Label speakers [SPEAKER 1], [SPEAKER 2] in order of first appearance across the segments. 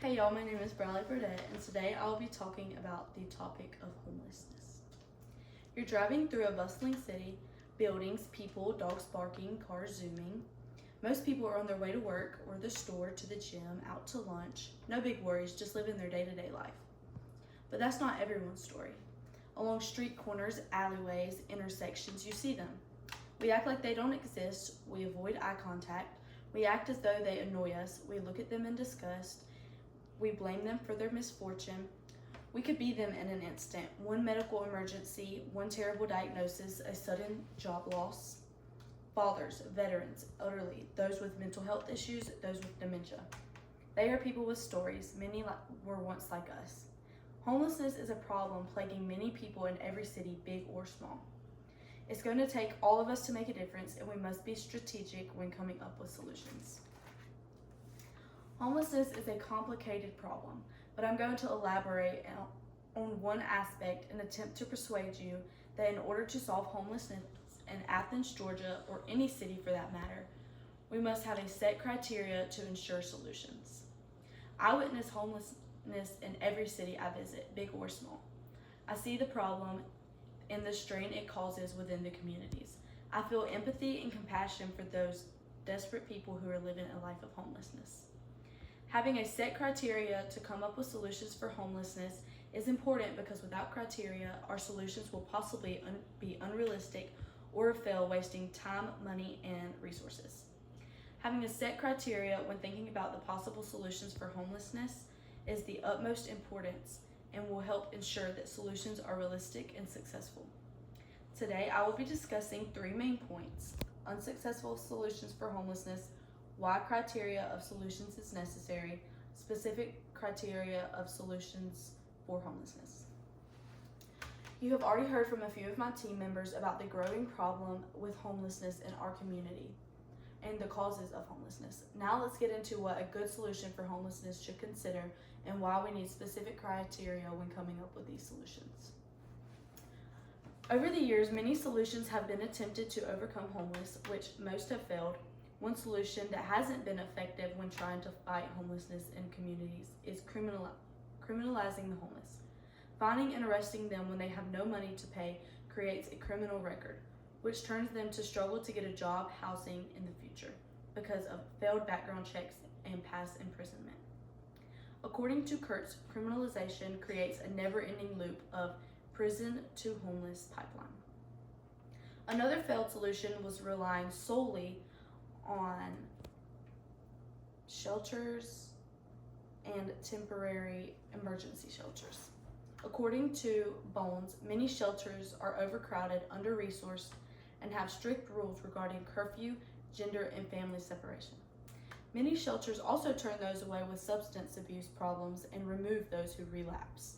[SPEAKER 1] Hey y'all, my name is Bradley Burdett, and today I'll be talking about the topic of homelessness. You're driving through a bustling city, buildings, people, dogs barking, cars zooming. Most people are on their way to work or the store, to the gym, out to lunch. No big worries, just living their day-to-day life. But that's not everyone's story. Along street corners, alleyways, intersections, you see them. We act like they don't exist, we avoid eye contact, we act as though they annoy us, we look at them in disgust, we blame them for their misfortune. We could be them in an instant. One medical emergency, one terrible diagnosis, a sudden job loss. Fathers, veterans, elderly, those with mental health issues, those with dementia. They are people with stories. Many were once like us. Homelessness is a problem plaguing many people in every city, big or small. It's going to take all of us to make a difference, and we must be strategic when coming up with solutions. Homelessness is a complicated problem, but I'm going to elaborate on one aspect and attempt to persuade you that in order to solve homelessness in Athens, Georgia, or any city for that matter, we must have a set criteria to ensure solutions. I witness homelessness in every city I visit, big or small. I see the problem and the strain it causes within the communities. I feel empathy and compassion for those desperate people who are living a life of homelessness. Having a set criteria to come up with solutions for homelessness is important because without criteria, our solutions will possibly be unrealistic or fail, wasting time, money, and resources. Having a set criteria when thinking about the possible solutions for homelessness is the utmost importance and will help ensure that solutions are realistic and successful. Today, I will be discussing 3 main points: unsuccessful solutions for homelessness, why criteria of solutions is necessary, specific criteria of solutions for homelessness. You have already heard from a few of my team members about the growing problem with homelessness in our community and the causes of homelessness. Now let's get into what a good solution for homelessness should consider and why we need specific criteria when coming up with these solutions. Over the years, many solutions have been attempted to overcome homelessness, which most have failed. One solution that hasn't been effective when trying to fight homelessness in communities is criminalizing the homeless. Finding and arresting them when they have no money to pay creates a criminal record, which turns them to struggle to get a job, housing in the future because of failed background checks and past imprisonment. According to Kurtz, criminalization creates a never-ending loop of prison to homeless pipeline. Another failed solution was relying solely on shelters and temporary emergency shelters. According to Bones, many shelters are overcrowded, under-resourced, and have strict rules regarding curfew, gender, and family separation. Many shelters also turn those away with substance abuse problems and remove those who relapse.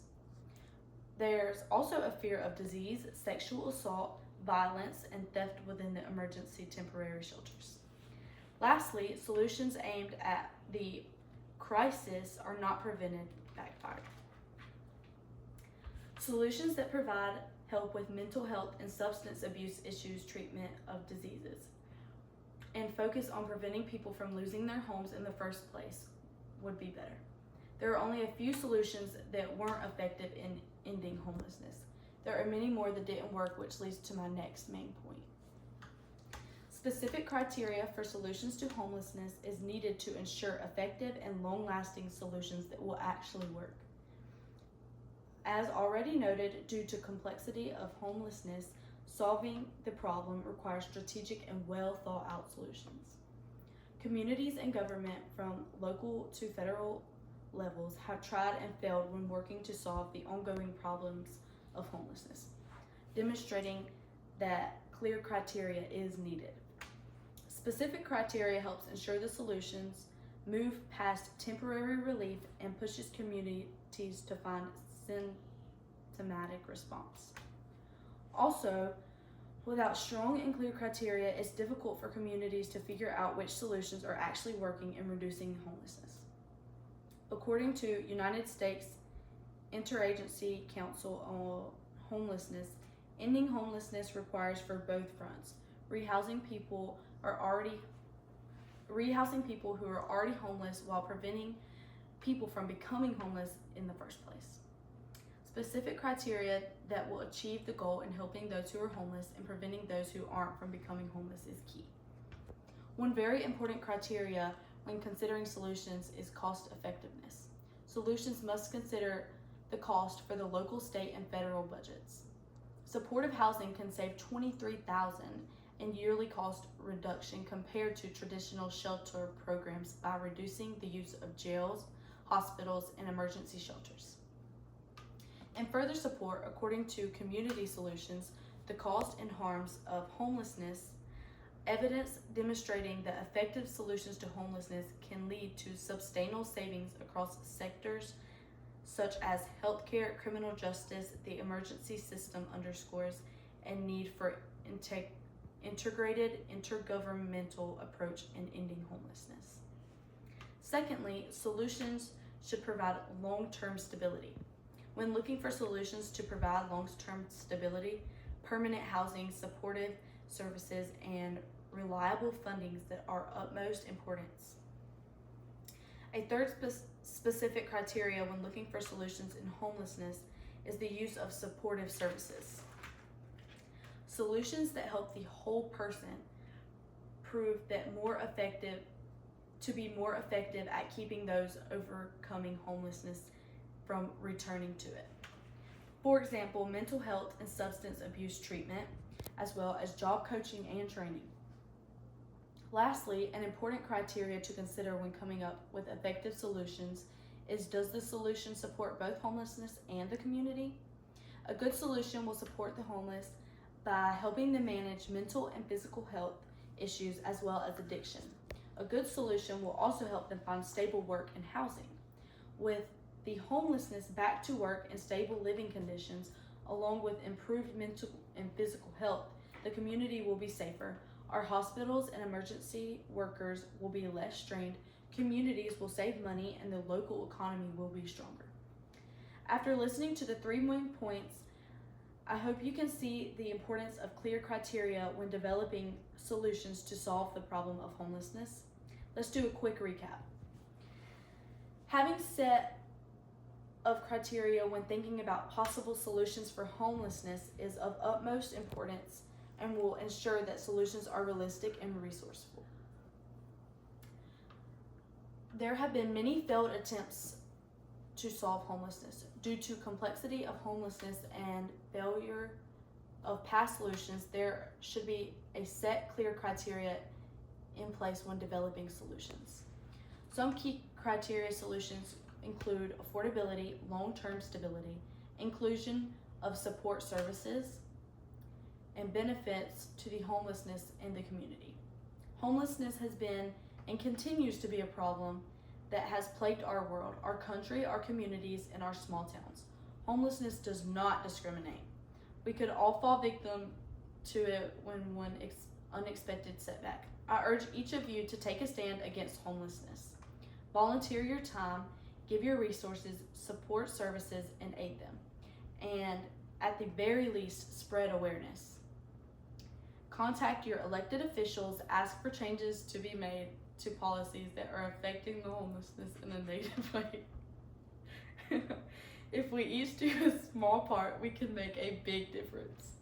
[SPEAKER 1] There's also a fear of disease, sexual assault, violence, and theft within the emergency temporary shelters. Lastly, solutions aimed at the crisis are not prevented backfire. Solutions that provide help with mental health and substance abuse issues, treatment of diseases, and focus on preventing people from losing their homes in the first place would be better. There are only a few solutions that weren't effective in ending homelessness. There are many more that didn't work, which leads to my next main point. Specific criteria for solutions to homelessness is needed to ensure effective and long-lasting solutions that will actually work. As already noted, due to complexity of homelessness, solving the problem requires strategic and well-thought-out solutions. Communities and government from local to federal levels have tried and failed when working to solve the ongoing problems of homelessness, demonstrating that clear criteria is needed. Specific criteria helps ensure the solutions move past temporary relief and pushes communities to find symptomatic response. Also, without strong and clear criteria, it's difficult for communities to figure out which solutions are actually working in reducing homelessness. According to United States Interagency Council on Homelessness, ending homelessness requires for both fronts: rehousing people who are already homeless while preventing people from becoming homeless in the first place. Specific criteria that will achieve the goal in helping those who are homeless and preventing those who aren't from becoming homeless is key. One very important criteria when considering solutions is cost effectiveness. Solutions must consider the cost for the local, state, and federal budgets. Supportive housing can save $23,000 in yearly cost reduction compared to traditional shelter programs by reducing the use of jails, hospitals, and emergency shelters. And further support, according to Community Solutions, the cost and harms of homelessness, evidence demonstrating that effective solutions to homelessness can lead to substantial savings across sectors such as healthcare, criminal justice. The emergency system underscores a need for integrated intergovernmental approach in ending homelessness. Secondly, solutions should provide long-term stability. When looking for solutions to provide long-term stability, permanent housing, supportive services, and reliable fundings that are utmost importance. A third specific criteria when looking for solutions in homelessness is the use of supportive services. Solutions that help the whole person prove that to be more effective at keeping those overcoming homelessness from returning to it. For example, mental health and substance abuse treatment, as well as job coaching and training. Lastly, an important criteria to consider when coming up with effective solutions is, does the solution support both homelessness and the community? A good solution will support the homeless by helping them manage mental and physical health issues as well as addiction. A good solution will also help them find stable work and housing. With the homelessness back to work and stable living conditions, along with improved mental and physical health, the community will be safer. Our hospitals and emergency workers will be less strained, communities will save money, and the local economy will be stronger. After listening to the 3 main points, I hope you can see the importance of clear criteria when developing solutions to solve the problem of homelessness. Let's do a quick recap. Having set of criteria when thinking about possible solutions for homelessness is of utmost importance and will ensure that solutions are realistic and resourceful. There have been many failed attempts to solve homelessness. Due to complexity of homelessness and failure of past solutions, there should be a set clear criteria in place when developing solutions. Some key criteria solutions include affordability, long-term stability, inclusion of support services, and benefits to the homelessness in the community. Homelessness has been and continues to be a problem that has plagued our world, our country, our communities, and our small towns. Homelessness does not discriminate. We could all fall victim to it when one unexpected setback. I urge each of you to take a stand against homelessness. Volunteer your time, give your resources, support services, and aid them. And at the very least, spread awareness. Contact your elected officials, ask for changes to be made to policies that are affecting the homelessness in a negative way. If we each do a small part, we can make a big difference.